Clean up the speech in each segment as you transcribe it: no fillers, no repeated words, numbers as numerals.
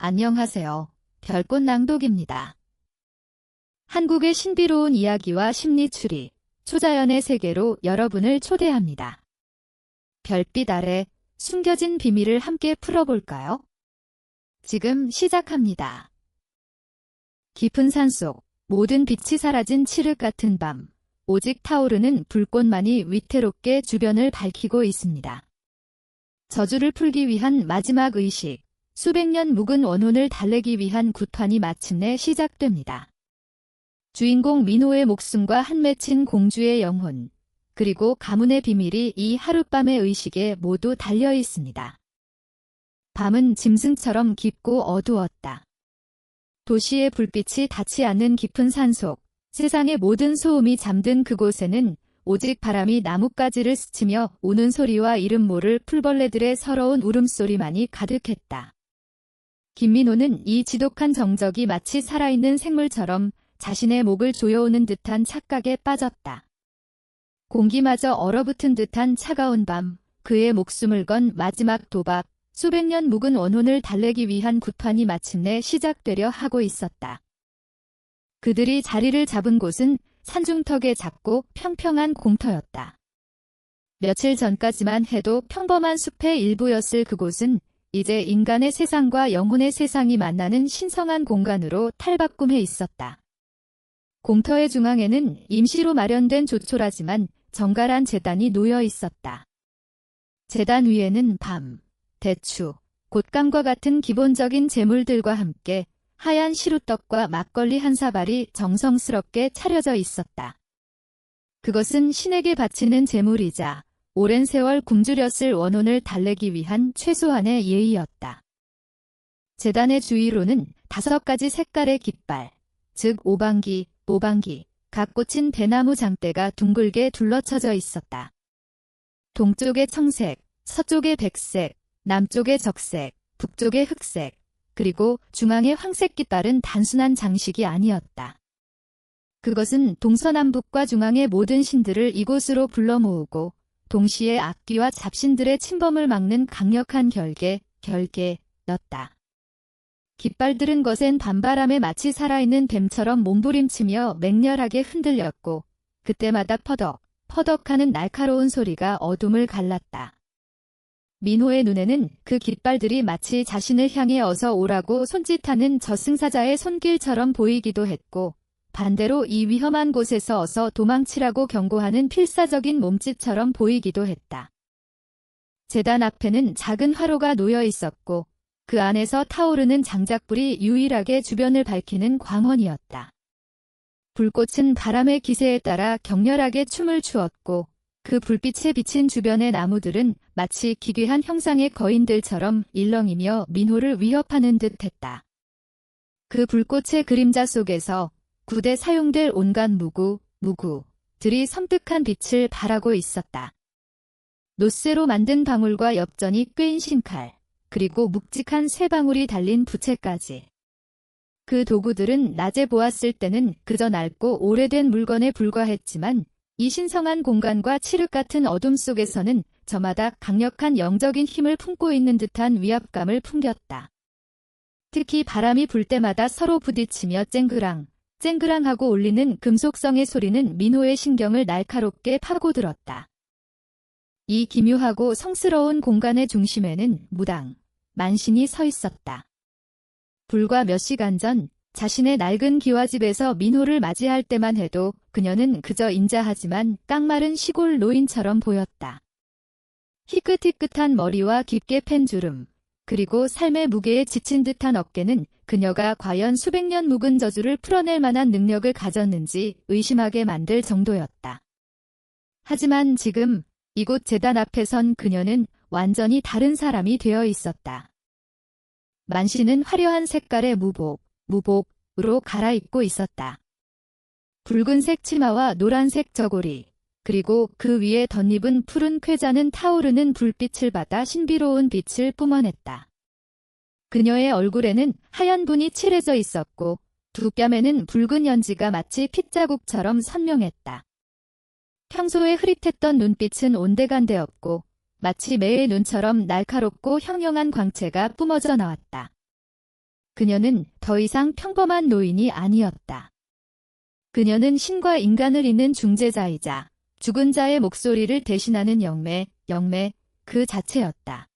안녕하세요. 별꽃 낭독입니다. 한국의 신비로운 이야기와 심리 추리, 초자연의 세계로 여러분을 초대합니다. 별빛 아래 숨겨진 비밀을 함께 풀어볼까요? 지금 시작합니다. 깊은 산속, 모든 빛이 사라진 칠흑 같은 밤, 오직 타오르는 불꽃만이 위태롭게 주변을 밝히고 있습니다. 저주를 풀기 위한 마지막 의식, 수백 년 묵은 원혼을 달래기 위한 구판이 마침내 시작됩니다. 주인공 민호의 목숨과 한 맺힌 공주의 영혼, 그리고 가문의 비밀이 이 하룻밤의 의식에 모두 달려 있습니다. 밤은 짐승처럼 깊고 어두웠다. 도시의 불빛이 닿지 않는 깊은 산속, 세상의 모든 소음이 잠든 그곳에는 오직 바람이 나뭇가지를 스치며 우는 소리와 이름 모를 풀벌레들의 서러운 울음소리만이 가득했다. 김민호는 이 지독한 정적이 마치 살아있는 생물처럼 자신의 목을 조여오는 듯한 착각에 빠졌다. 공기마저 얼어붙은 듯한 차가운 밤, 그의 목숨을 건 마지막 도박, 수백 년 묵은 원혼을 달래기 위한 구판이 마침내 시작되려 하고 있었다. 그들이 자리를 잡은 곳은 산중턱에 작고 평평한 공터였다. 며칠 전까지만 해도 평범한 숲의 일부였을 그곳은 이제 인간의 세상과 영혼의 세상이 만나는 신성한 공간으로 탈바꿈해 있었다. 공터의 중앙에는 임시로 마련된 조촐하지만 정갈한 제단이 놓여 있었다. 제단 위에는 밤, 대추, 곶감과 같은 기본적인 제물들과 함께 하얀 시루떡과 막걸리 한 사발이 정성스럽게 차려져 있었다. 그것은 신에게 바치는 제물이자 오랜 세월 굶주렸을 원혼을 달래기 위한 최소한의 예의였다. 제단의 주위로는 5가지 색깔의 깃발, 즉 오방기, 모방기, 각 꽂힌 대나무 장대가 둥글게 둘러쳐져 있었다. 동쪽의 청색, 서쪽의 백색, 남쪽의 적색, 북쪽의 흑색, 그리고 중앙의 황색 깃발은 단순한 장식이 아니었다. 그것은 동서남북과 중앙의 모든 신들을 이곳으로 불러 모으고 동시에 악귀와 잡신들의 침범을 막는 강력한 결계였다. 깃발들은 거센 밤바람에 마치 살아있는 뱀처럼 몸부림치며 맹렬하게 흔들렸고 그때마다 퍼덕하는 날카로운 소리가 어둠을 갈랐다. 민호의 눈에는 그 깃발들이 마치 자신을 향해 어서 오라고 손짓하는 저승사자의 손길처럼 보이기도 했고 반대로 이 위험한 곳에서 어서 도망치라고 경고하는 필사적인 몸짓처럼 보이기도 했다. 제단 앞에는 작은 화로가 놓여 있었고 그 안에서 타오르는 장작불이 유일하게 주변을 밝히는 광원이었다. 불꽃은 바람의 기세에 따라 격렬하게 춤을 추었고 그 불빛에 비친 주변의 나무들은 마치 기괴한 형상의 거인들처럼 일렁이며 민호를 위협하는 듯했다. 그 불꽃의 그림자 속에서 굿에 사용될 온갖 무구들이 섬뜩한 빛을 발하고 있었다. 노쇠로 만든 방울과 엽전이 꿰인 신칼, 그리고 묵직한 새 방울이 달린 부채까지. 그 도구들은 낮에 보았을 때는 그저 낡고 오래된 물건에 불과했지만 이 신성한 공간과 칠흑 같은 어둠 속에서는 저마다 강력한 영적인 힘을 품고 있는 듯한 위압감을 풍겼다. 특히 바람이 불 때마다 서로 부딪히며 쨍그랑하고 울리는 금속성의 소리는 민호의 신경을 날카롭게 파고들었다. 이 기묘하고 성스러운 공간의 중심에는 만신이 서 있었다. 불과 몇 시간 전 자신의 낡은 기와집에서 민호를 맞이할 때만 해도 그녀는 그저 인자하지만 깡마른 시골 노인처럼 보였다. 희끗희끗한 머리와 깊게 팬 주름, 그리고 삶의 무게에 지친 듯한 어깨는 그녀가 과연 수백 년 묵은 저주를 풀어낼 만한 능력을 가졌는지 의심하게 만들 정도였다. 하지만 지금 이곳 제단 앞에 선 그녀는 완전히 다른 사람이 되어 있었다. 만신은 화려한 색깔의 무복으로 갈아입고 있었다. 붉은색 치마와 노란색 저고리, 그리고 그 위에 덧입은 푸른 쾌자는 타오르는 불빛을 받아 신비로운 빛을 뿜어냈다. 그녀의 얼굴에는 하얀 분이 칠해져 있었고 두 뺨에는 붉은 연지가 마치 핏자국처럼 선명했다. 평소에 흐릿했던 눈빛은 온데간데없고 마치 매의 눈처럼 날카롭고 형형한 광채가 뿜어져 나왔다. 그녀는 더 이상 평범한 노인이 아니었다. 그녀는 신과 인간을 잇는 중재자이자 죽은 자의 목소리를 대신하는 영매 그 자체였다.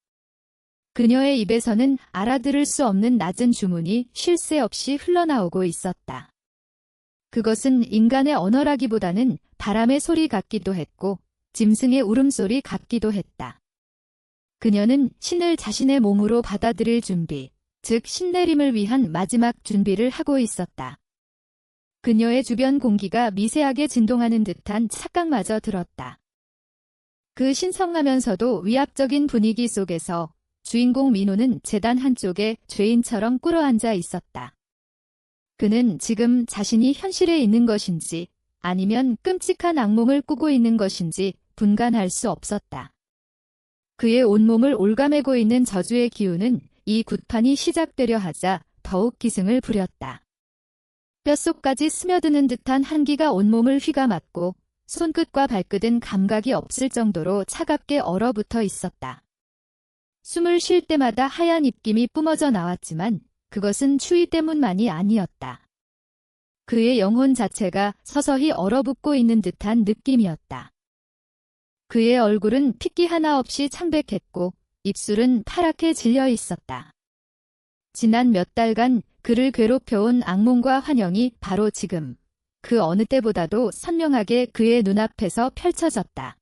그녀의 입에서는 알아들을 수 없는 낮은 주문이 쉴 새 없이 흘러나오고 있었다. 그것은 인간의 언어라기보다는 바람의 소리 같기도 했고 짐승의 울음소리 같기도 했다. 그녀는 신을 자신의 몸으로 받아들일 준비, 즉 신내림을 위한 마지막 준비를 하고 있었다. 그녀의 주변 공기가 미세하게 진동하는 듯한 착각마저 들었다. 그 신성하면서도 위압적인 분위기 속에서 주인공 민호는 제단 한쪽에 죄인처럼 꿇어앉아 있었다. 그는 지금 자신이 현실에 있는 것인지 아니면 끔찍한 악몽을 꾸고 있는 것인지 분간할 수 없었다. 그의 온몸을 올가매고 있는 저주의 기운은 이 굿판이 시작되려 하자 더욱 기승을 부렸다. 뼛속까지 스며드는 듯한 한기가 온몸을 휘감았고 손끝과 발끝은 감각이 없을 정도로 차갑게 얼어붙어 있었다. 숨을 쉴 때마다 하얀 입김이 뿜어져 나왔지만 그것은 추위 때문만이 아니었다. 그의 영혼 자체가 서서히 얼어붙고 있는 듯한 느낌이었다. 그의 얼굴은 핏기 하나 없이 창백했고 입술은 파랗게 질려 있었다. 지난 몇 달간 그를 괴롭혀온 악몽과 환영이 바로 지금 그 어느 때보다도 선명하게 그의 눈앞에서 펼쳐졌다.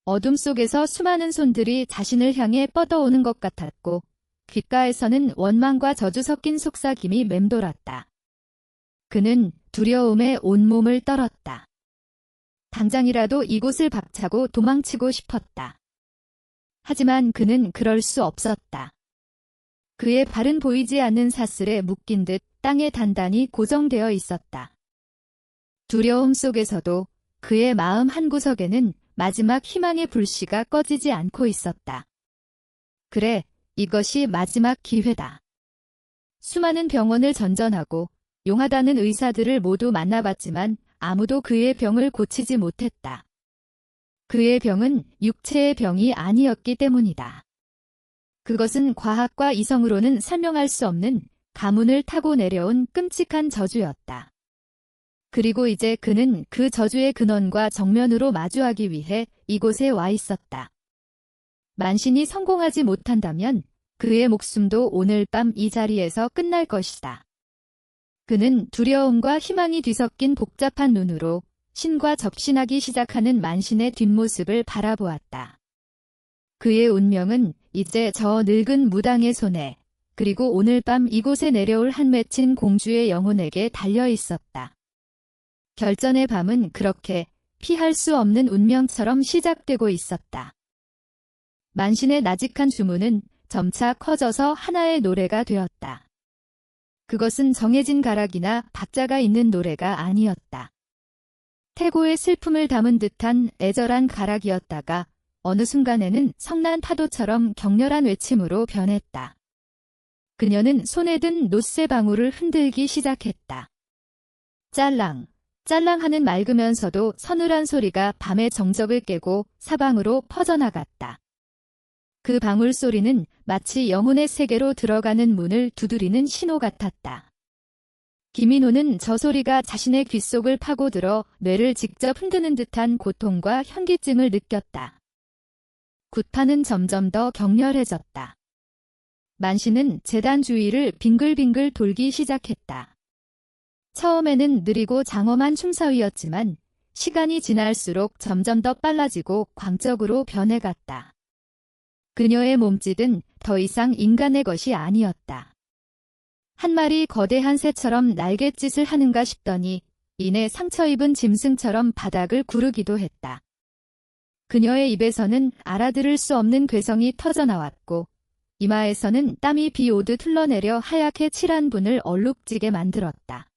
어둠 속에서 수많은 손들이 자신을 향해 뻗어오는 것 같았고 귓가에서는 원망과 저주 섞인 속삭임이 맴돌았다. 그는 두려움에 온몸을 떨었다. 당장이라도 이곳을 박차고 도망치고 싶었다. 하지만 그는 그럴 수 없었다. 그의 발은 보이지 않는 사슬에 묶인 듯 땅에 단단히 고정되어 있었다. 두려움 속에서도 그의 마음 한구석에는 마지막 희망의 불씨가 꺼지지 않고 있었다. 그래, 이것이 마지막 기회다. 수많은 병원을 전전하고 용하다는 의사들을 모두 만나봤지만 아무도 그의 병을 고치지 못했다. 그의 병은 육체의 병이 아니었기 때문이다. 그것은 과학과 이성으로는 설명할 수 없는 가문을 타고 내려온 끔찍한 저주였다. 그리고 이제 그는 그 저주의 근원과 정면으로 마주하기 위해 이곳에 와 있었다. 만신이 성공하지 못한다면 그의 목숨도 오늘 밤 이 자리에서 끝날 것이다. 그는 두려움과 희망이 뒤섞인 복잡한 눈으로 신과 접신하기 시작하는 만신의 뒷모습을 바라보았다. 그의 운명은 이제 저 늙은 무당의 손에 그리고 오늘 밤 이곳에 내려올 한 맺힌 공주의 영혼에게 달려 있었다. 결전의 밤은 그렇게 피할 수 없는 운명처럼 시작되고 있었다. 만신의 나직한 주문은 점차 커져서 하나의 노래가 되었다. 그것은 정해진 가락이나 박자가 있는 노래가 아니었다. 태고의 슬픔을 담은 듯한 애절한 가락이었다가 어느 순간에는 성난 파도처럼 격렬한 외침으로 변했다. 그녀는 손에 든 노쇠 방울을 흔들기 시작했다. 짤랑, 짤랑하는 맑으면서도 서늘한 소리가 밤의 정적을 깨고 사방으로 퍼져나갔다. 그 방울 소리는 마치 영혼의 세계로 들어가는 문을 두드리는 신호 같았다. 김인호는 저 소리가 자신의 귓속을 파고들어 뇌를 직접 흔드는 듯한 고통과 현기증을 느꼈다. 굿판은 점점 더 격렬해졌다. 만신은 제단 주위를 빙글빙글 돌기 시작했다. 처음에는 느리고 장엄한 춤사위였지만 시간이 지날수록 점점 더 빨라지고 광적으로 변해갔다. 그녀의 몸짓은 더 이상 인간의 것이 아니었다. 한 마리 거대한 새처럼 날갯짓을 하는가 싶더니 이내 상처 입은 짐승처럼 바닥을 구르기도 했다. 그녀의 입에서는 알아들을 수 없는 괴성이 터져나왔고 이마에서는 땀이 비 오듯 흘러내려 하얗게 칠한 분을 얼룩지게 만들었다.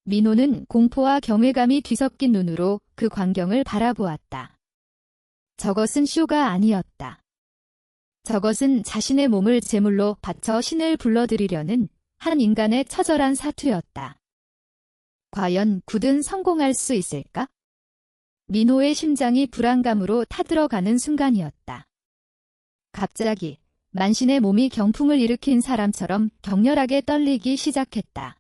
민호는 공포와 경외감이 뒤섞인 눈으로 그 광경을 바라보았다. 저것은 쇼가 아니었다. 저것은 자신의 몸을 제물로 바쳐 신을 불러들이려는 한 인간의 처절한 사투였다. 과연 굿은 성공할 수 있을까? 민호의 심장이 불안감으로 타들어가는 순간이었다. 갑자기 만신의 몸이 경풍을 일으킨 사람처럼 격렬하게 떨리기 시작했다.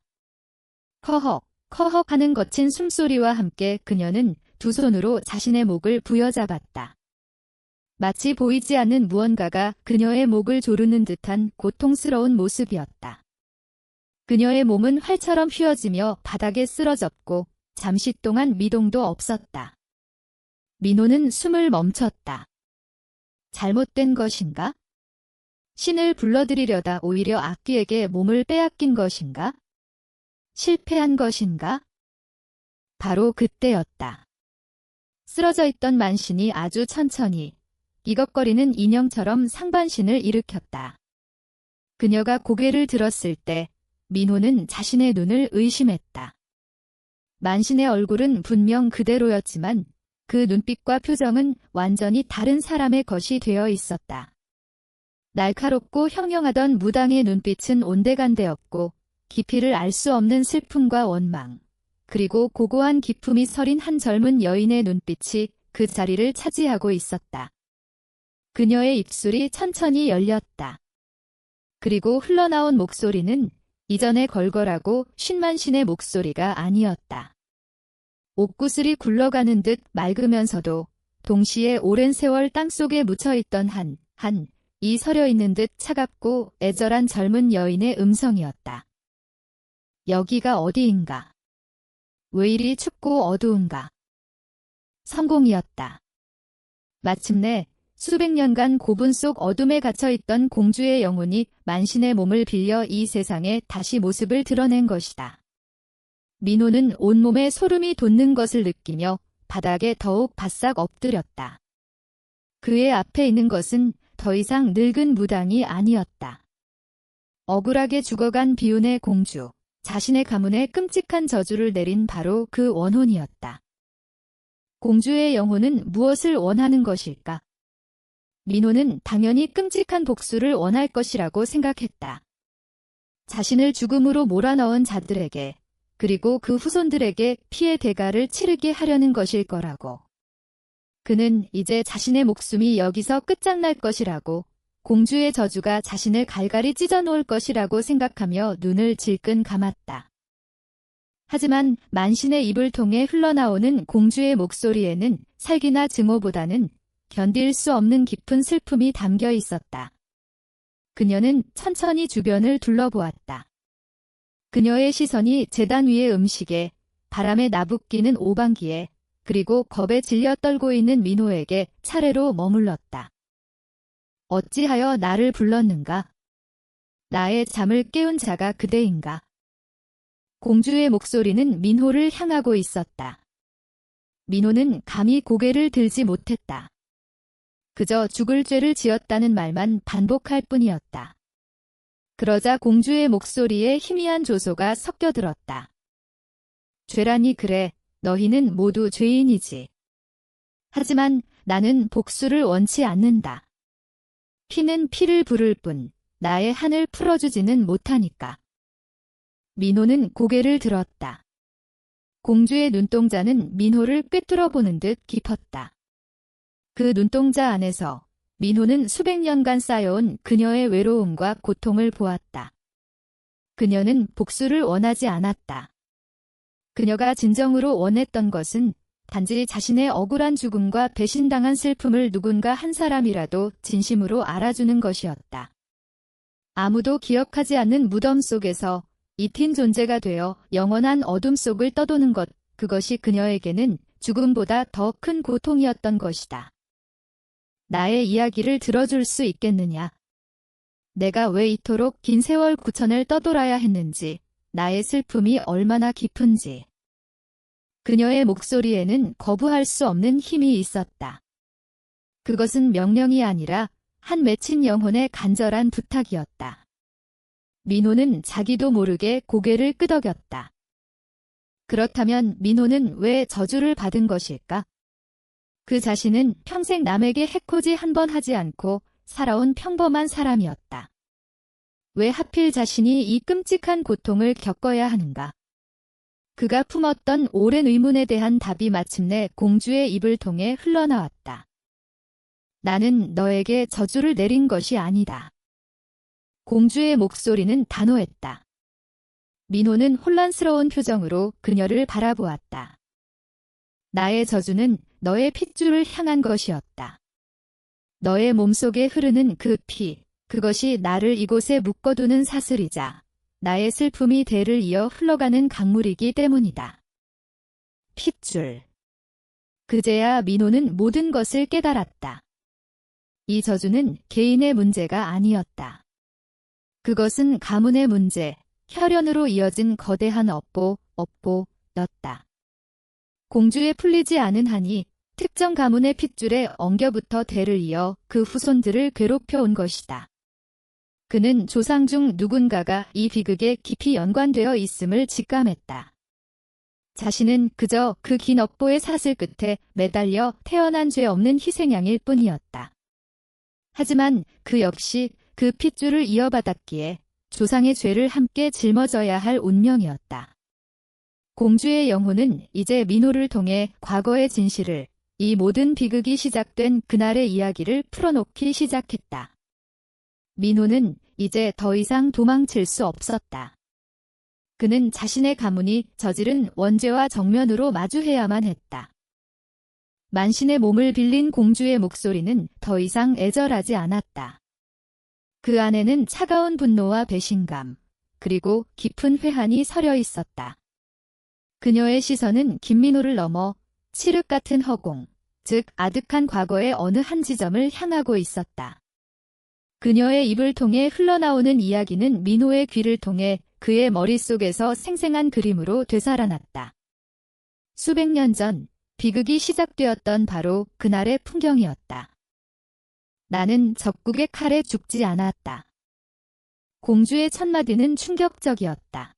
커헉, 커헉 하는 거친 숨소리와 함께 그녀는 두 손으로 자신의 목을 부여잡았다. 마치 보이지 않는 무언가가 그녀의 목을 조르는 듯한 고통스러운 모습이었다. 그녀의 몸은 활처럼 휘어지며 바닥에 쓰러졌고 잠시 동안 미동도 없었다. 민호는 숨을 멈췄다. 잘못된 것인가? 신을 불러들이려다 오히려 악귀에게 몸을 빼앗긴 것인가? 실패한 것인가? 바로 그때였다. 쓰러져 있던 만신이 아주 천천히 이걱거리는 인형처럼 상반신을 일으켰다. 그녀가 고개를 들었을 때 민호는 자신의 눈을 의심했다. 만신의 얼굴은 분명 그대로였지만 그 눈빛과 표정은 완전히 다른 사람의 것이 되어 있었다. 날카롭고 형형하던 무당의 눈빛은 온데간데였고 깊이를 알 수 없는 슬픔과 원망, 그리고 고고한 기품이 서린 한 젊은 여인의 눈빛이 그 자리를 차지하고 있었다. 그녀의 입술이 천천히 열렸다. 그리고 흘러나온 목소리는 이전에 걸걸하고 쉰만신의 목소리가 아니었다. 옥구슬이 굴러가는 듯 맑으면서도 동시에 오랜 세월 땅속에 묻혀있던 이 서려있는 듯 차갑고 애절한 젊은 여인의 음성이었다. 여기가 어디인가? 왜 이리 춥고 어두운가? 성공이었다. 마침내 수백 년간 고분 속 어둠에 갇혀있던 공주의 영혼이 만신의 몸을 빌려 이 세상에 다시 모습을 드러낸 것이다. 민호는 온몸에 소름이 돋는 것을 느끼며 바닥에 더욱 바싹 엎드렸다. 그의 앞에 있는 것은 더 이상 늙은 무당이 아니었다. 억울하게 죽어간 비운의 공주, 자신의 가문에 끔찍한 저주를 내린 바로 그 원혼이었다. 공주의 영혼은 무엇을 원하는 것일까? 민호는 당연히 끔찍한 복수를 원할 것이라고 생각했다. 자신을 죽음으로 몰아넣은 자들에게, 그리고 그 후손들에게 피해 대가를 치르게 하려는 것일 거라고. 그는 이제 자신의 목숨이 여기서 끝장날 것이라고, 공주의 저주가 자신을 갈갈이 찢어놓을 것이라고 생각하며 눈을 질끈 감았다. 하지만 만신의 입을 통해 흘러나오는 공주의 목소리에는 살기나 증오보다는 견딜 수 없는 깊은 슬픔이 담겨 있었다. 그녀는 천천히 주변을 둘러보았다. 그녀의 시선이 제단 위의 음식에, 바람에 나부끼는 오방기에, 그리고 겁에 질려 떨고 있는 민호에게 차례로 머물렀다. 어찌하여 나를 불렀는가? 나의 잠을 깨운 자가 그대인가? 공주의 목소리는 민호를 향하고 있었다. 민호는 감히 고개를 들지 못했다. 그저 죽을 죄를 지었다는 말만 반복할 뿐이었다. 그러자 공주의 목소리에 희미한 조소가 섞여들었다. 죄라니 그래, 너희는 모두 죄인이지. 하지만 나는 복수를 원치 않는다. 피는 피를 부를 뿐 나의 한을 풀어주지는 못하니까. 민호는 고개를 들었다. 공주의 눈동자는 민호를 꿰뚫어 보는 듯 깊었다. 그 눈동자 안에서 민호는 수백 년간 쌓여온 그녀의 외로움과 고통을 보았다. 그녀는 복수를 원하지 않았다. 그녀가 진정으로 원했던 것은 단지 자신의 억울한 죽음과 배신당한 슬픔을 누군가 한 사람이라도 진심으로 알아주는 것이었다. 아무도 기억하지 않는 무덤 속에서 잊힌 존재가 되어 영원한 어둠 속을 떠도는 것, 그것이 그녀에게는 죽음보다 더 큰 고통이었던 것이다. 나의 이야기를 들어줄 수 있겠느냐? 내가 왜 이토록 긴 세월 구천을 떠돌아야 했는지, 나의 슬픔이 얼마나 깊은지. 그녀의 목소리에는 거부할 수 없는 힘이 있었다. 그것은 명령이 아니라 한 맺힌 영혼의 간절한 부탁이었다. 민호는 자기도 모르게 고개를 끄덕였다. 그렇다면 민호는 왜 저주를 받은 것일까? 그 자신은 평생 남에게 해코지 한 번 하지 않고 살아온 평범한 사람이었다. 왜 하필 자신이 이 끔찍한 고통을 겪어야 하는가? 그가 품었던 오랜 의문에 대한 답이 마침내 공주의 입을 통해 흘러나왔다. 나는 너에게 저주를 내린 것이 아니다. 공주의 목소리는 단호했다. 민호는 혼란스러운 표정으로 그녀를 바라보았다. 나의 저주는 너의 핏줄을 향한 것이었다. 너의 몸속에 흐르는 그 피, 그것이 나를 이곳에 묶어두는 사슬이자 나의 슬픔이 대를 이어 흘러가는 강물이기 때문이다. 핏줄. 그제야 민호는 모든 것을 깨달았다. 이 저주는 개인의 문제가 아니었다. 그것은 가문의 문제, 혈연으로 이어진 거대한 업보였다. 공주에 풀리지 않은 한이 특정 가문의 핏줄에 엉겨붙어 대를 이어 그 후손들을 괴롭혀온 것이다. 그는 조상 중 누군가가 이 비극에 깊이 연관되어 있음을 직감했다. 자신은 그저 그 긴 업보의 사슬 끝에 매달려 태어난 죄 없는 희생양일 뿐이었다. 하지만 그 역시 그 핏줄을 이어받았기에 조상의 죄를 함께 짊어져야 할 운명이었다. 공주의 영혼은 이제 민호를 통해 과거의 진실을, 이 모든 비극이 시작된 그날의 이야기를 풀어놓기 시작했다. 민호는 이제 더 이상 도망칠 수 없었다. 그는 자신의 가문이 저지른 원죄와 정면으로 마주해야만 했다. 만신의 몸을 빌린 공주의 목소리는 더 이상 애절하지 않았다. 그 안에는 차가운 분노와 배신감, 그리고 깊은 회한이 서려 있었다. 그녀의 시선은 김민호를 넘어 칠흑 같은 허공, 즉 아득한 과거의 어느 한 지점을 향하고 있었다. 그녀의 입을 통해 흘러나오는 이야기는 민호의 귀를 통해 그의 머릿속에서 생생한 그림으로 되살아났다. 수백 년 전 비극이 시작되었던 바로 그날의 풍경이었다. 나는 적국의 칼에 죽지 않았다. 공주의 첫마디는 충격적이었다.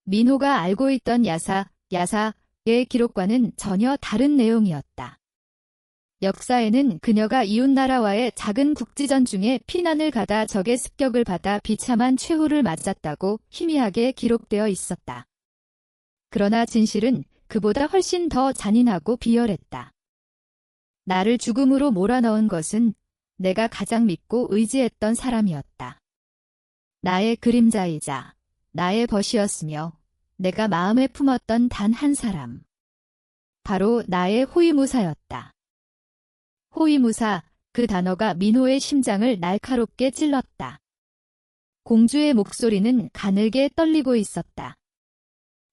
민호가 알고 있던 야사의 기록과는 전혀 다른 내용이었다. 역사에는 그녀가 이웃나라와의 작은 국지전 중에 피난을 가다 적의 습격을 받아 비참한 최후를 맞았다고 희미하게 기록되어 있었다. 그러나 진실은 그보다 훨씬 더 잔인하고 비열했다. 나를 죽음으로 몰아넣은 것은 내가 가장 믿고 의지했던 사람이었다. 나의 그림자이자 나의 벗이었으며 내가 마음에 품었던 단 한 사람. 바로 나의 호위무사였다. 호위무사, 그 단어가 민호의 심장을 날카롭게 찔렀다. 공주의 목소리는 가늘게 떨리고 있었다.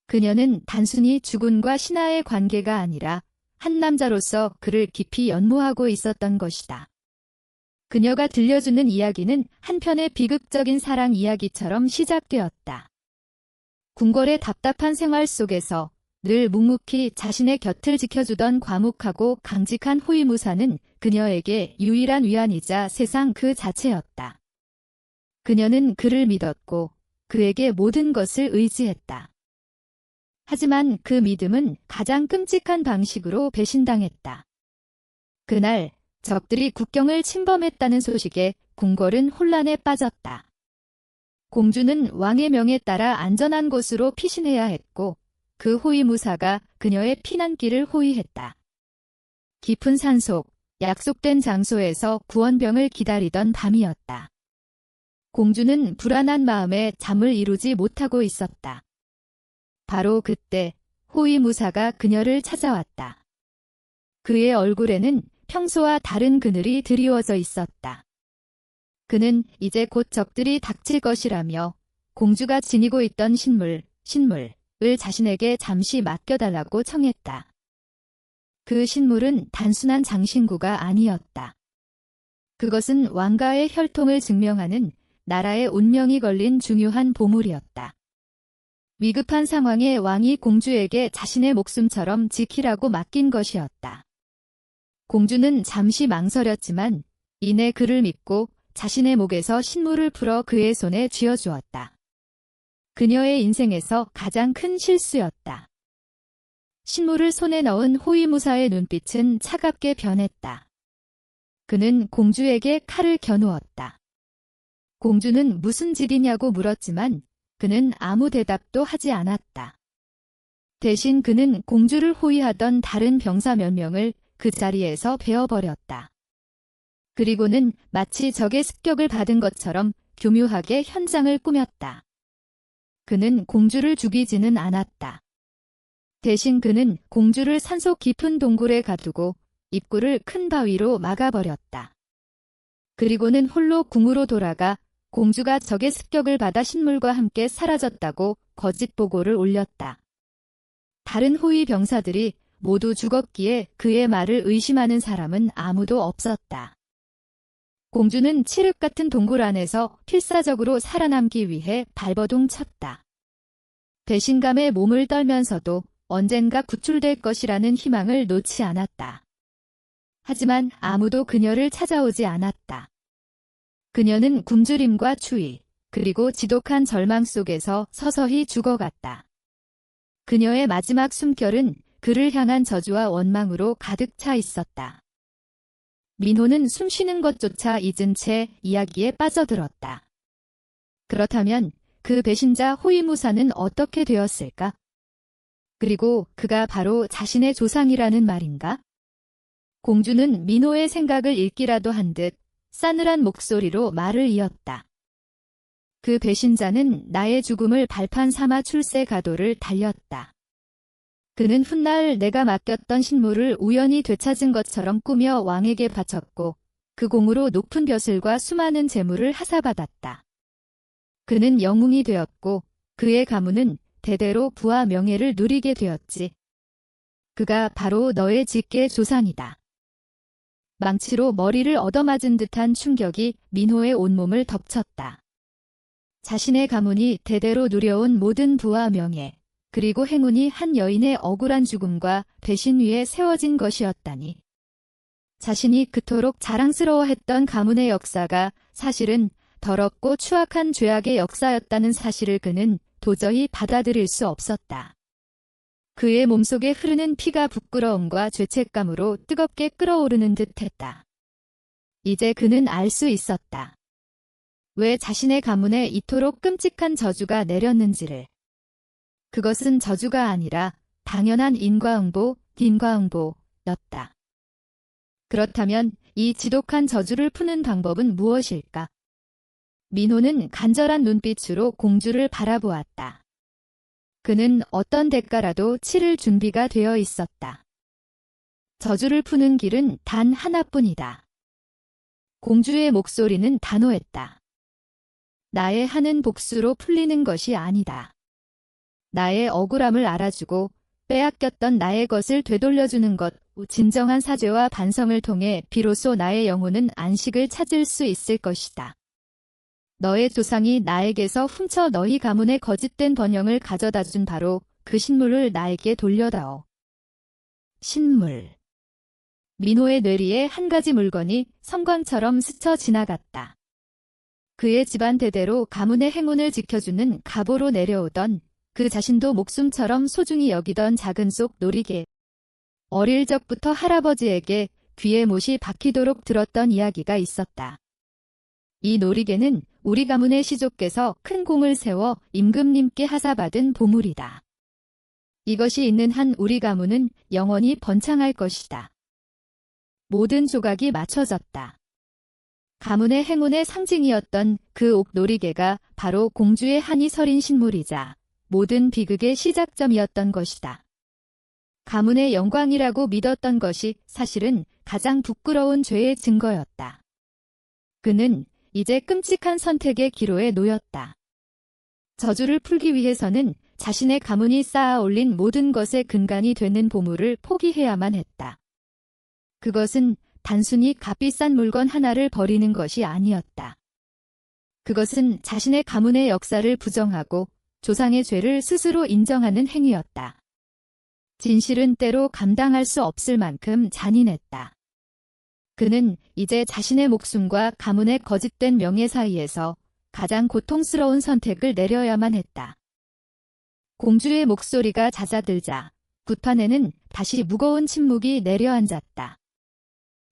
그녀는 단순히 주군과 신하의 관계가 아니라 한 남자로서 그를 깊이 연모하고 있었던 것이다. 그녀가 들려주는 이야기는 한편의 비극적인 사랑 이야기처럼 시작되었다. 궁궐의 답답한 생활 속에서 늘 묵묵히 자신의 곁을 지켜주던 과묵하고 강직한 호위무사는 그녀에게 유일한 위안이자 세상 그 자체였다. 그녀는 그를 믿었고 그에게 모든 것을 의지했다. 하지만 그 믿음은 가장 끔찍한 방식으로 배신당했다. 그날 적들이 국경을 침범했다는 소식에 궁궐은 혼란에 빠졌다. 공주는 왕의 명에 따라 안전한 곳으로 피신해야 했고 그 호위무사가 그녀의 피난길을 호위했다. 깊은 산속, 약속된 장소에서 구원병을 기다리던 밤이었다. 공주는 불안한 마음에 잠을 이루지 못하고 있었다. 바로 그때 호위무사가 그녀를 찾아왔다. 그의 얼굴에는 평소와 다른 그늘이 드리워져 있었다. 그는 이제 곧 적들이 닥칠 것이라며 공주가 지니고 있던 신물을 자신에게 잠시 맡겨달라고 청했다. 그 신물은 단순한 장신구가 아니었다. 그것은 왕가의 혈통을 증명하는 나라의 운명이 걸린 중요한 보물이었다. 위급한 상황에 왕이 공주에게 자신의 목숨처럼 지키라고 맡긴 것이었다. 공주는 잠시 망설였지만 이내 그를 믿고 자신의 목에서 신물을 풀어 그의 손에 쥐어주었다. 그녀의 인생에서 가장 큰 실수였다. 신물을 손에 넣은 호위무사의 눈빛은 차갑게 변했다. 그는 공주에게 칼을 겨누었다. 공주는 무슨 짓이냐고 물었지만 그는 아무 대답도 하지 않았다. 대신 그는 공주를 호위하던 다른 병사 몇 명을 그 자리에서 베어버렸다. 그리고는 마치 적의 습격을 받은 것처럼 교묘하게 현장을 꾸몄다. 그는 공주를 죽이지는 않았다. 대신 그는 공주를 산속 깊은 동굴에 가두고 입구를 큰 바위로 막아버렸다. 그리고는 홀로 궁으로 돌아가 공주가 적의 습격을 받아 신물과 함께 사라졌다고 거짓 보고를 올렸다. 다른 호위 병사들이 모두 죽었기에 그의 말을 의심하는 사람은 아무도 없었다. 공주는 칠흑 같은 동굴 안에서 필사적으로 살아남기 위해 발버둥 쳤다. 배신감에 몸을 떨면서도 언젠가 구출될 것이라는 희망을 놓지 않았다. 하지만 아무도 그녀를 찾아오지 않았다. 그녀는 굶주림과 추위, 그리고 지독한 절망 속에서 서서히 죽어갔다. 그녀의 마지막 숨결은 그를 향한 저주와 원망으로 가득 차 있었다. 민호는 숨쉬는 것조차 잊은 채 이야기에 빠져들었다. 그렇다면 그 배신자 호위무사는 어떻게 되었을까? 그리고 그가 바로 자신의 조상이라는 말인가? 공주는 민호의 생각을 읽기라도 한 듯 싸늘한 목소리로 말을 이었다. 그 배신자는 나의 죽음을 발판 삼아 출세 가도를 달렸다. 그는 훗날 내가 맡겼던 신물을 우연히 되찾은 것처럼 꾸며 왕에게 바쳤고 그 공으로 높은 벼슬과 수많은 재물을 하사받았다. 그는 영웅이 되었고 그의 가문은 대대로 부와 명예를 누리게 되었지. 그가 바로 너의 직계 조상이다. 망치로 머리를 얻어맞은 듯한 충격이 민호의 온몸을 덮쳤다. 자신의 가문이 대대로 누려온 모든 부와 명예, 그리고 행운이 한 여인의 억울한 죽음과 배신 위에 세워진 것이었다니. 자신이 그토록 자랑스러워했던 가문의 역사가 사실은 더럽고 추악한 죄악의 역사였다는 사실을 그는 도저히 받아들일 수 없었다. 그의 몸속에 흐르는 피가 부끄러움과 죄책감으로 뜨겁게 끓어오르는 듯했다. 이제 그는 알 수 있었다. 왜 자신의 가문에 이토록 끔찍한 저주가 내렸는지를. 그것은 저주가 아니라 당연한 인과응보였다. 그렇다면 이 지독한 저주를 푸는 방법은 무엇일까? 민호는 간절한 눈빛으로 공주를 바라보았다. 그는 어떤 대가라도 치를 준비가 되어 있었다. 저주를 푸는 길은 단 하나뿐이다. 공주의 목소리는 단호했다. 나의 하는 복수로 풀리는 것이 아니다. 나의 억울함을 알아주고 빼앗겼던 나의 것을 되돌려주는 것, 진정한 사죄와 반성을 통해 비로소 나의 영혼은 안식을 찾을 수 있을 것이다. 너의 조상이 나에게서 훔쳐 너희 가문의 거짓된 번영을 가져다 준 바로 그 신물을 나에게 돌려다오. 신물. 민호의 뇌리에 한 가지 물건이 섬광처럼 스쳐 지나갔다. 그의 집안 대대로 가문의 행운을 지켜주는 갑오로 내려오던 그 자신도 목숨처럼 소중히 여기던 작은 속 놀이개. 어릴 적부터 할아버지에게 귀에 못이 박히도록 들었던 이야기가 있었다. 이 놀이개는 우리 가문의 시족께서 큰 공을 세워 임금님께 하사받은 보물이다. 이것이 있는 한 우리 가문은 영원히 번창할 것이다. 모든 조각이 맞춰졌다. 가문의 행운의 상징이었던 그 옥놀이개가 바로 공주의 한이 서린 신물이자 모든 비극의 시작점이었던 것이다. 가문의 영광이라고 믿었던 것이 사실은 가장 부끄러운 죄의 증거였다. 그는 이제 끔찍한 선택의 기로에 놓였다. 저주를 풀기 위해서는 자신의 가문이 쌓아 올린 모든 것의 근간이 되는 보물을 포기해야만 했다. 그것은 단순히 값비싼 물건 하나를 버리는 것이 아니었다. 그것은 자신의 가문의 역사를 부정하고 조상의 죄를 스스로 인정하는 행위였다. 진실은 때로 감당할 수 없을 만큼 잔인했다. 그는 이제 자신의 목숨과 가문의 거짓된 명예 사이에서 가장 고통스러운 선택을 내려야만 했다. 공주의 목소리가 잦아들자 굿판에는 다시 무거운 침묵이 내려앉았다.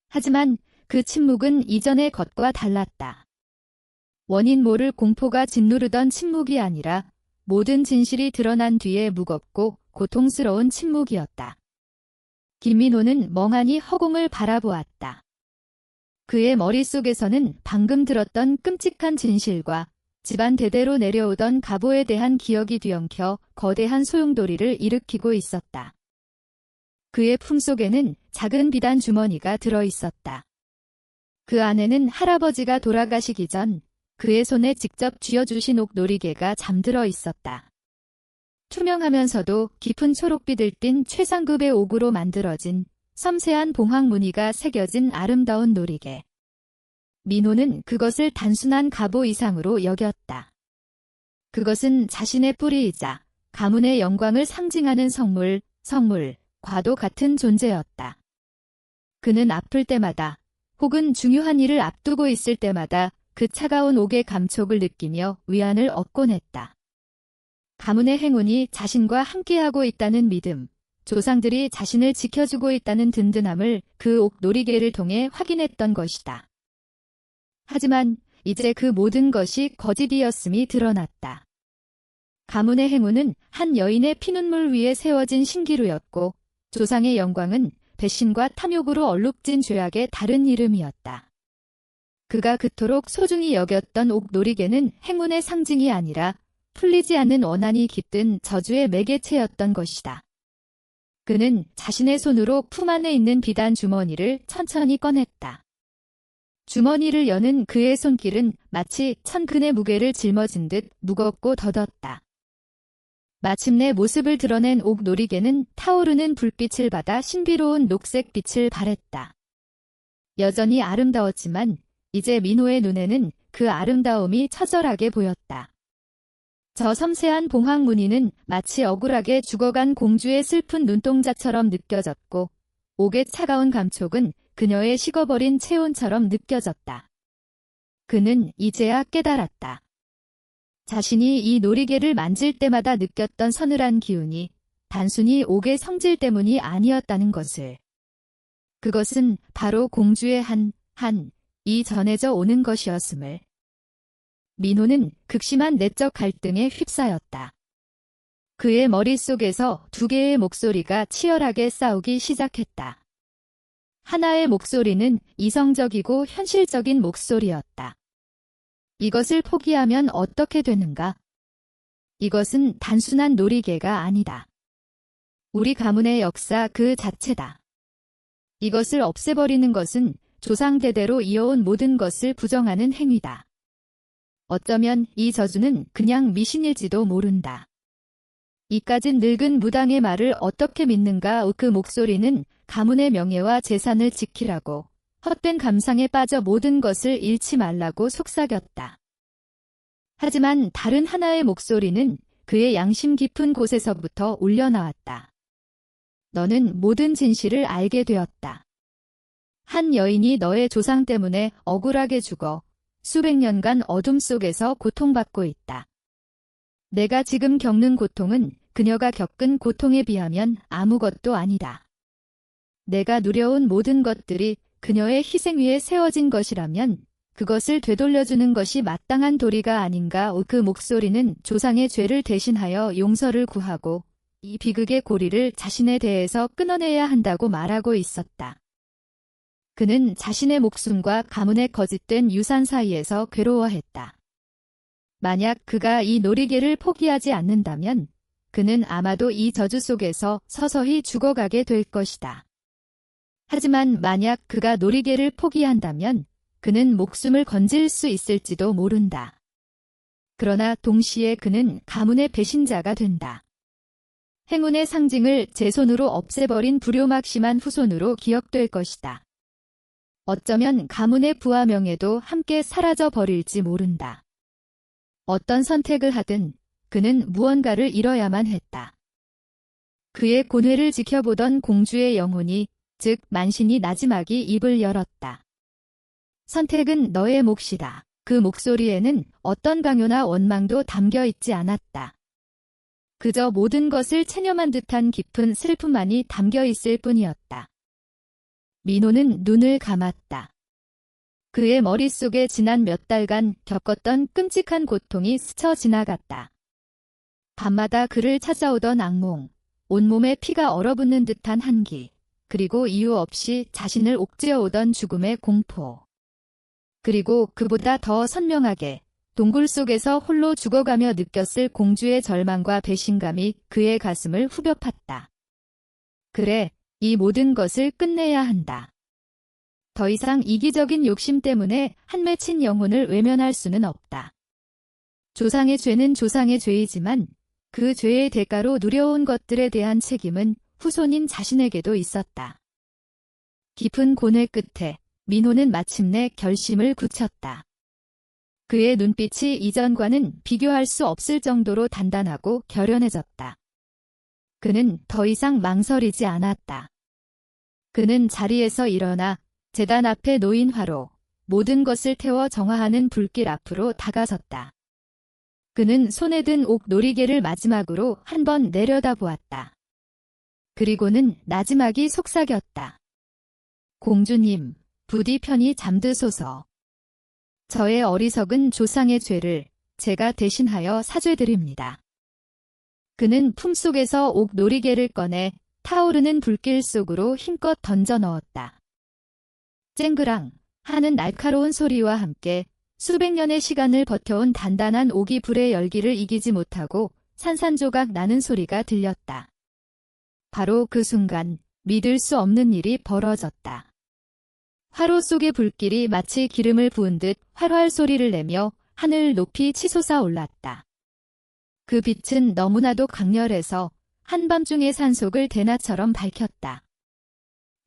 하지만 그 침묵은 이전의 것과 달랐다. 원인 모를 공포가 짓누르던 침묵이 아니라 모든 진실이 드러난 뒤에 무겁고 고통스러운 침묵이었다. 김민호는 멍하니 허공을 바라보았다. 그의 머릿속에서는 방금 들었던 끔찍한 진실과 집안 대대로 내려오던 가보에 대한 기억이 뒤엉켜 거대한 소용돌이를 일으키고 있었다. 그의 품속에는 작은 비단 주머니가 들어 있었다. 그 안에는 할아버지가 돌아가시기 전 그의 손에 직접 쥐어주신 옥놀이개가 잠들어 있었다. 투명하면서도 깊은 초록빛을 띤 최상급의 옥으로 만들어진 섬세한 봉황 무늬가 새겨진 아름다운 놀이개. 민호는 그것을 단순한 갑오 이상으로 여겼다. 그것은 자신의 뿌리이자 가문의 영광을 상징하는 성물과도 같은 존재였다. 그는 아플 때마다 혹은 중요한 일을 앞두고 있을 때마다 그 차가운 옥의 감촉을 느끼며 위안을 얻곤 했다. 가문의 행운이 자신과 함께하고 있다는 믿음, 조상들이 자신을 지켜주고 있다는 든든함을 그 옥 놀이개를 통해 확인했던 것이다. 하지만 이제 그 모든 것이 거짓이었음이 드러났다. 가문의 행운은 한 여인의 피눈물 위에 세워진 신기루였고 조상의 영광은 배신과 탐욕으로 얼룩진 죄악의 다른 이름이었다. 그가 그토록 소중히 여겼던 옥 놀이개는 행운의 상징이 아니라 풀리지 않는 원한이 깃든 저주의 매개체였던 것이다. 그는 자신의 손으로 품 안에 있는 비단 주머니를 천천히 꺼냈다. 주머니를 여는 그의 손길은 마치 천근의 무게를 짊어진 듯 무겁고 더뎠다. 마침내 모습을 드러낸 옥 놀이개는 타오르는 불빛을 받아 신비로운 녹색 빛을 발했다. 여전히 아름다웠지만 이제 민호의 눈에는 그 아름다움이 처절하게 보였다. 저 섬세한 봉황 무늬는 마치 억울하게 죽어간 공주의 슬픈 눈동자처럼 느껴졌고 옥의 차가운 감촉은 그녀의 식어버린 체온처럼 느껴졌다. 그는 이제야 깨달았다. 자신이 이 놀이개를 만질 때마다 느꼈던 서늘한 기운이 단순히 옥의 성질 때문이 아니었다는 것을. 그것은 바로 공주의 이 전해져 오는 것이었음을. 민호는 극심한 내적 갈등에 휩싸였다. 그의 머릿속에서 두 개의 목소리가 치열하게 싸우기 시작했다. 하나의 목소리는 이성적이고 현실적인 목소리였다. 이것을 포기하면 어떻게 되는가? 이것은 단순한 놀이개가 아니다. 우리 가문의 역사 그 자체다. 이것을 없애버리는 것은 조상 대대로 이어온 모든 것을 부정하는 행위다. 어쩌면 이 저주는 그냥 미신일지도 모른다. 이까진 늙은 무당의 말을 어떻게 믿는가? 그 목소리는 가문의 명예와 재산을 지키라고 헛된 감상에 빠져 모든 것을 잃지 말라고 속삭였다. 하지만 다른 하나의 목소리는 그의 양심 깊은 곳에서부터 울려나왔다. 너는 모든 진실을 알게 되었다. 한 여인이 너의 조상 때문에 억울하게 죽어 수백 년간 어둠 속에서 고통받고 있다. 내가 지금 겪는 고통은 그녀가 겪은 고통에 비하면 아무것도 아니다. 내가 누려온 모든 것들이 그녀의 희생 위에 세워진 것이라면 그것을 되돌려주는 것이 마땅한 도리가 아닌가. 그 목소리는 조상의 죄를 대신하여 용서를 구하고 이 비극의 고리를 자신에 대해서 끊어내야 한다고 말하고 있었다. 그는 자신의 목숨과 가문의 거짓된 유산 사이에서 괴로워했다. 만약 그가 이 놀이개를 포기하지 않는다면 그는 아마도 이 저주 속에서 서서히 죽어가게 될 것이다. 하지만 만약 그가 놀이개를 포기한다면 그는 목숨을 건질 수 있을지도 모른다. 그러나 동시에 그는 가문의 배신자가 된다. 행운의 상징을 제 손으로 없애버린 불효막심한 후손으로 기억될 것이다. 어쩌면 가문의 부와 명예도 함께 사라져 버릴지 모른다. 어떤 선택을 하든 그는 무언가를 잃어야만 했다. 그의 고뇌를 지켜보던 공주의 영혼이, 즉 만신이 나지막이 입을 열었다. 선택은 너의 몫이다. 그 목소리에는 어떤 강요나 원망도 담겨 있지 않았다. 그저 모든 것을 체념한 듯한 깊은 슬픔만이 담겨 있을 뿐이었다. 민호는 눈을 감았다. 그의 머릿속에 지난 몇 달간 겪었던 끔찍한 고통이 스쳐 지나갔다. 밤마다 그를 찾아오던 악몽, 온몸에 피가 얼어붙는 듯한 한기, 그리고 이유 없이 자신을 옥죄어 오던 죽음의 공포. 그리고 그보다 더 선명하게 동굴 속에서 홀로 죽어가며 느꼈을 공주의 절망과 배신감이 그의 가슴을 후벼 팠다. 그래, 이 모든 것을 끝내야 한다. 더 이상 이기적인 욕심 때문에 한 맺힌 영혼을 외면할 수는 없다. 조상의 죄는 조상의 죄이지만 그 죄의 대가로 누려온 것들에 대한 책임은 후손인 자신에게도 있었다. 깊은 고뇌 끝에 민호는 마침내 결심을 굳혔다. 그의 눈빛이 이전과는 비교할 수 없을 정도로 단단하고 결연해졌다. 그는 더 이상 망설이지 않았다. 그는 자리에서 일어나 제단 앞에 놓인 화로, 모든 것을 태워 정화하는 불길 앞으로 다가섰다. 그는 손에 든 옥 놀이개를 마지막으로 한 번 내려다보았다. 그리고는 나지막이 속삭였다. 공주님, 부디 편히 잠드소서. 저의 어리석은 조상의 죄를 제가 대신하여 사죄드립니다. 그는 품속에서 옥 놀이개를 꺼내 타오르는 불길 속으로 힘껏 던져 넣었다. 쨍그랑 하는 날카로운 소리와 함께 수백 년의 시간을 버텨온 단단한 옥이 불의 열기를 이기지 못하고 산산조각 나는 소리가 들렸다. 바로 그 순간 믿을 수 없는 일이 벌어졌다. 화로 속의 불길이 마치 기름을 부은 듯 활활 소리를 내며 하늘 높이 치솟아 올랐다. 그 빛은 너무나도 강렬해서 한밤중의 산속을 대낮처럼 밝혔다.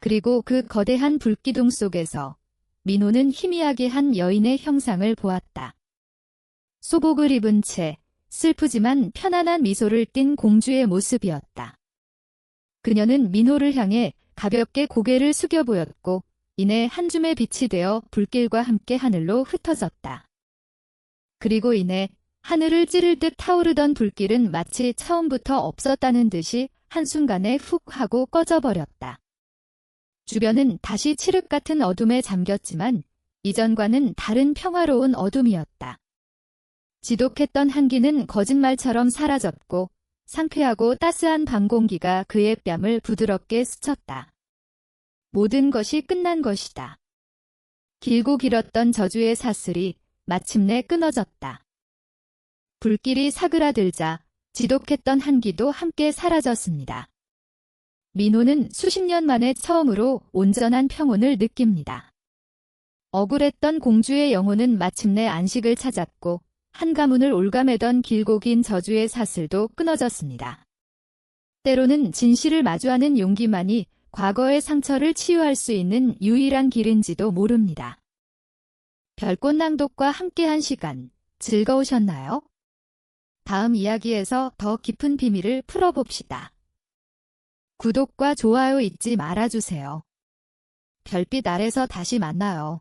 그리고 그 거대한 불기둥 속에서 민호는 희미하게 한 여인의 형상을 보았다. 소복을 입은 채 슬프지만 편안한 미소를 띤 공주의 모습이었다. 그녀는 민호를 향해 가볍게 고개를 숙여 보였고 이내 한 줌의 빛이 되어 불길과 함께 하늘로 흩어졌다. 그리고 이내 하늘을 찌를 듯 타오르던 불길은 마치 처음부터 없었다는 듯이 한순간에 훅 하고 꺼져버렸다. 주변은 다시 칠흑 같은 어둠에 잠겼지만 이전과는 다른 평화로운 어둠이었다. 지독했던 한기는 거짓말처럼 사라졌고 상쾌하고 따스한 밤 공기가 그의 뺨을 부드럽게 스쳤다. 모든 것이 끝난 것이다. 길고 길었던 저주의 사슬이 마침내 끊어졌다. 불길이 사그라들자 지독했던 한기도 함께 사라졌습니다. 민호는 수십 년 만에 처음으로 온전한 평온을 느낍니다. 억울했던 공주의 영혼은 마침내 안식을 찾았고 한 가문을 올가매던 길고 긴 저주의 사슬도 끊어졌습니다. 때로는 진실을 마주하는 용기만이 과거의 상처를 치유할 수 있는 유일한 길인지도 모릅니다. 별꽃 낭독과 함께한 시간 즐거우셨나요? 다음 이야기에서 더 깊은 비밀을 풀어봅시다. 구독과 좋아요 잊지 말아주세요. 별빛 아래서 다시 만나요.